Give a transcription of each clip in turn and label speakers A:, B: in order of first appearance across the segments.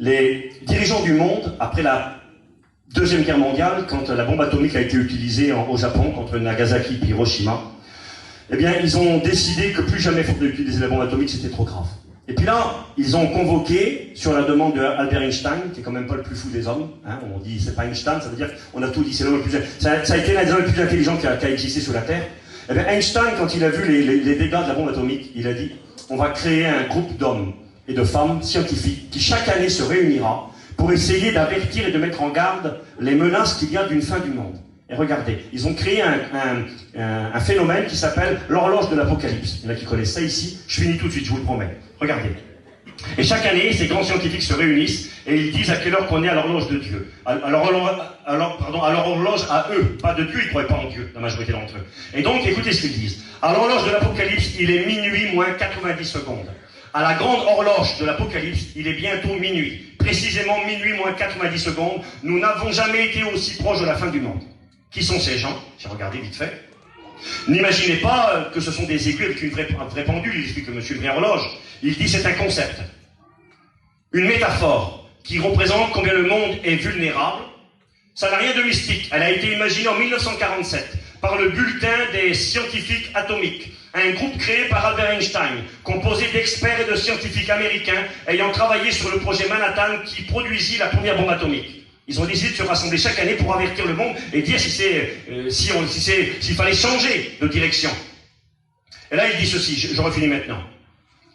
A: les dirigeants du monde, après la Deuxième Guerre mondiale, quand la bombe atomique a été utilisée au Japon contre Nagasaki et Hiroshima, eh bien, ils ont décidé que plus jamais il faudrait utiliser la bombe atomique, c'était trop grave. Et puis là, ils ont convoqué, sur la demande d'Albert Einstein, qui est quand même pas le plus fou des hommes, hein, on dit c'est pas Einstein, ça veut dire qu'on a tout dit, c'est l'homme le plus... Ça a été l'un des hommes les plus intelligents qui a existé sur la Terre. Eh bien, Einstein, quand il a vu les dégâts de la bombe atomique, il a dit, on va créer un groupe d'hommes et de femmes scientifiques qui chaque année se réunira pour essayer d'avertir et de mettre en garde les menaces qu'il y a d'une fin du monde. Et regardez, ils ont créé un phénomène qui s'appelle l'horloge de l'apocalypse. Il y en a qui connaissent ça ici, je finis tout de suite, je vous le promets. Regardez. Et chaque année, ces grands scientifiques se réunissent et ils disent à quelle heure qu'on est à l'horloge de Dieu. À leur horloge à eux, pas de Dieu, ils ne croient pas en Dieu, la majorité d'entre eux. Et donc, écoutez ce qu'ils disent. À l'horloge de l'apocalypse, il est minuit moins 90 secondes. À la grande horloge de l'Apocalypse, il est bientôt minuit. Précisément minuit moins 90 secondes. Nous n'avons jamais été aussi proches de la fin du monde. Qui sont ces gens? J'ai regardé vite fait. N'imaginez pas que ce sont des aiguilles avec un vrai pendule, il explique que monsieur le vrai horloge. Il dit c'est un concept. Une métaphore qui représente combien le monde est vulnérable. Ça n'a rien de mystique. Elle a été imaginée en 1947 par le bulletin des scientifiques atomiques. Un groupe créé par Albert Einstein, composé d'experts et de scientifiques américains ayant travaillé sur le projet Manhattan qui produisit la première bombe atomique. Ils ont décidé de se rassembler chaque année pour avertir le monde et dire s'il fallait changer de direction. Et là, il dit ceci, je refinis maintenant.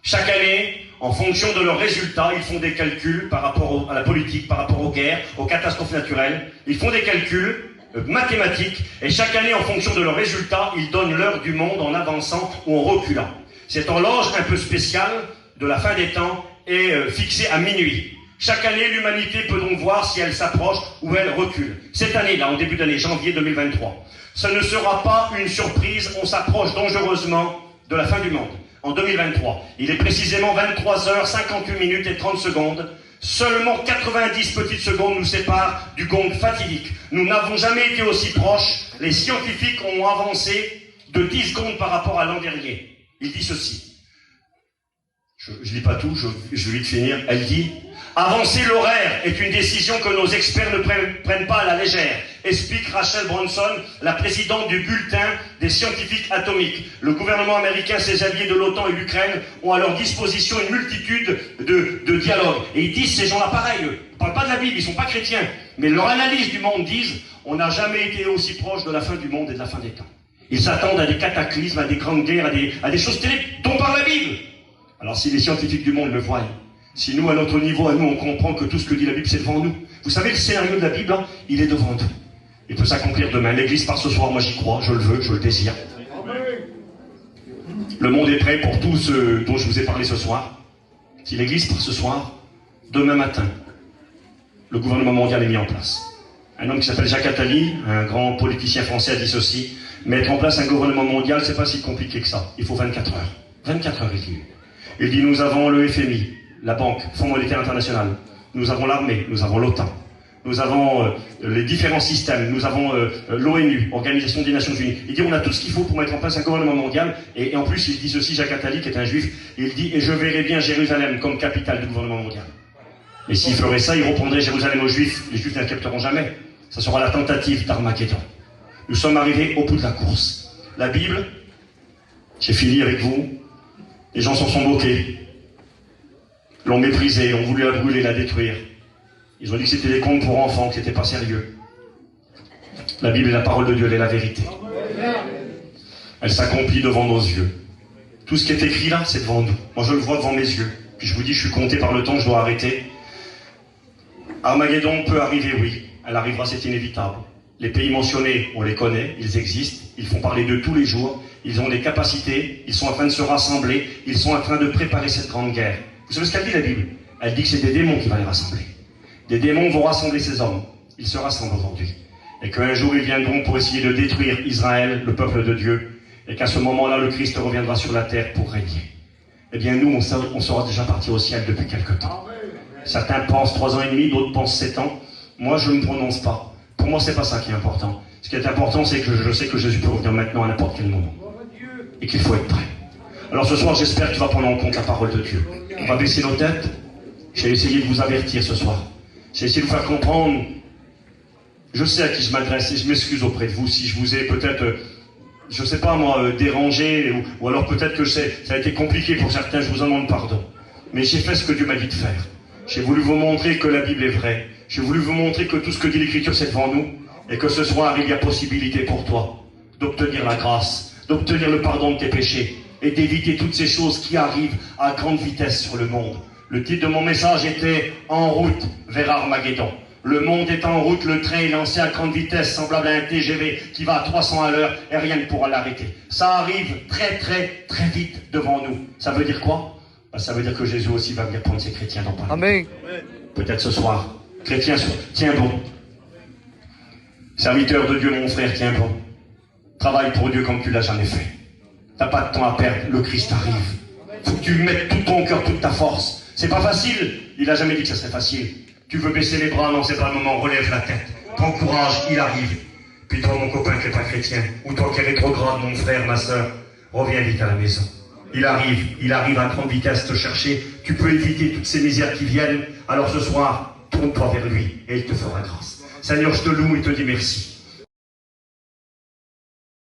A: Chaque année, en fonction de leurs résultats, ils font des calculs par rapport à la politique, par rapport aux guerres, aux catastrophes naturelles. Ils font des calculs mathématiques, et chaque année, en fonction de leurs résultats, ils donnent l'heure du monde en avançant ou en reculant. Cette horloge un peu spéciale de la fin des temps est fixée à minuit. Chaque année, l'humanité peut donc voir si elle s'approche ou elle recule. Cette année-là, en début d'année, janvier 2023, ce ne sera pas une surprise, on s'approche dangereusement de la fin du monde. En 2023, il est précisément 23h58 et 30 secondes. Seulement 90 petites secondes nous séparent du gong fatidique. Nous n'avons jamais été aussi proches. Les scientifiques ont avancé de 10 secondes par rapport à l'an dernier. Il dit ceci. Je ne lis pas tout, je vais vite finir. Elle dit « Avancer l'horaire est une décision que nos experts ne prennent pas à la légère », explique Rachel Bronson, la présidente du bulletin des scientifiques atomiques. Le gouvernement américain, ses alliés de l'OTAN et l'Ukraine ont à leur disposition une multitude de dialogues. Et ils disent, ces gens-là, pareil, eux, ils ne parlent pas de la Bible, ils ne sont pas chrétiens, mais leur analyse du monde disent, on n'a jamais été aussi proche de la fin du monde et de la fin des temps. Ils s'attendent à des cataclysmes, à des grandes guerres, à des choses terribles dont parle la Bible. Alors si les scientifiques du monde le voient, si nous, à notre niveau, à nous, on comprend que tout ce que dit la Bible, c'est devant nous. Vous savez, le scénario de la Bible, hein, il est devant nous. Il peut s'accomplir demain. L'Église part ce soir, moi j'y crois, je le veux, je le désire. Le monde est prêt pour tout ce dont je vous ai parlé ce soir. Si l'Église part ce soir, demain matin, le gouvernement mondial est mis en place. Un homme qui s'appelle Jacques Attali, un grand politicien français, a dit ceci. Mettre en place un gouvernement mondial, c'est pas si compliqué que ça. Il faut 24 heures. 24 heures, il dit. Il dit, nous avons le FMI, la Banque, Fonds monétaire international. Nous avons l'armée, nous avons l'OTAN. Nous avons les différents systèmes, nous avons l'ONU, Organisation des Nations Unies. Il dit on a tout ce qu'il faut pour mettre en place un gouvernement mondial. Et en plus, il dit ceci, Jacques Attali, qui est un juif, il dit « Et je verrai bien Jérusalem comme capitale du gouvernement mondial ». Et s'il ferait ça, il reprendrait Jérusalem aux juifs. Les juifs n'accepteront jamais. Ça sera la tentative d'Armageddon. Nous sommes arrivés au bout de la course. La Bible, j'ai fini avec vous, les gens s'en sont moqués, l'ont méprisée, ont voulu la brûler, la détruire. Ils ont dit que c'était des contes pour enfants, que c'était pas sérieux. La Bible est la parole de Dieu, elle est la vérité. Elle s'accomplit devant nos yeux. Tout ce qui est écrit là, c'est devant nous. Moi, je le vois devant mes yeux. Puis je vous dis, je suis compté par le temps, je dois arrêter. Armageddon peut arriver, oui. Elle arrivera, c'est inévitable. Les pays mentionnés, on les connaît, ils existent, ils font parler d'eux tous les jours, ils ont des capacités, ils sont en train de se rassembler, ils sont en train de préparer cette grande guerre. Vous savez ce qu'elle dit, la Bible? Elle dit que c'est des démons qui vont les rassembler. Des démons vont rassembler ces hommes. Ils se rassemblent aujourd'hui. Et qu'un jour, ils viendront pour essayer de détruire Israël, le peuple de Dieu. Et qu'à ce moment-là, le Christ reviendra sur la terre pour régner. Eh bien, nous, on sera déjà partis au ciel depuis quelque temps. Certains pensent 3 ans et demi, d'autres pensent 7 ans. Moi, je ne me prononce pas. Pour moi, c'est pas ça qui est important. Ce qui est important, c'est que je sais que Jésus peut revenir maintenant à n'importe quel moment. Et qu'il faut être prêt. Alors ce soir, j'espère que tu vas prendre en compte la parole de Dieu. On va baisser nos têtes. J'ai essayé de vous avertir ce soir. J'ai essayé de vous faire comprendre. Je sais à qui je m'adresse et je m'excuse auprès de vous si je vous ai peut-être, je sais pas moi, dérangé, ou alors peut-être que ça a été compliqué pour certains, je vous en demande pardon. Mais j'ai fait ce que Dieu m'a dit de faire. J'ai voulu vous montrer que la Bible est vraie. J'ai voulu vous montrer que tout ce que dit l'Écriture c'est devant nous. Et que ce soir il y a possibilité pour toi d'obtenir la grâce, d'obtenir le pardon de tes péchés et d'éviter toutes ces choses qui arrivent à grande vitesse sur le monde. Le titre de mon message était « En route vers Armageddon ». Le monde est en route, le train est lancé à grande vitesse, semblable à un TGV qui va à 300 à l'heure et rien ne pourra l'arrêter. Ça arrive très très très vite devant nous. Ça veut dire quoi? Ça veut dire que Jésus aussi va venir prendre ses chrétiens dans Paris.
B: Amen.
A: Peut-être ce soir. Chrétien, tiens bon. Serviteur de Dieu, mon frère, tiens bon. Travaille pour Dieu comme tu l'as jamais fait. T'as pas de temps à perdre, le Christ arrive. Faut que tu mettes tout ton cœur, toute ta force. C'est pas facile, il a jamais dit que ça serait facile. Tu veux baisser les bras, non c'est pas le moment, relève la tête. Prends courage, il arrive. Puis toi mon copain qui n'est pas chrétien, ou toi qui es rétrograde, mon frère, ma soeur, reviens vite à la maison. Il arrive à grande vitesse te chercher. Tu peux éviter toutes ces misères qui viennent. Alors ce soir, tourne-toi vers lui et il te fera grâce. Seigneur, je te loue et te dis merci.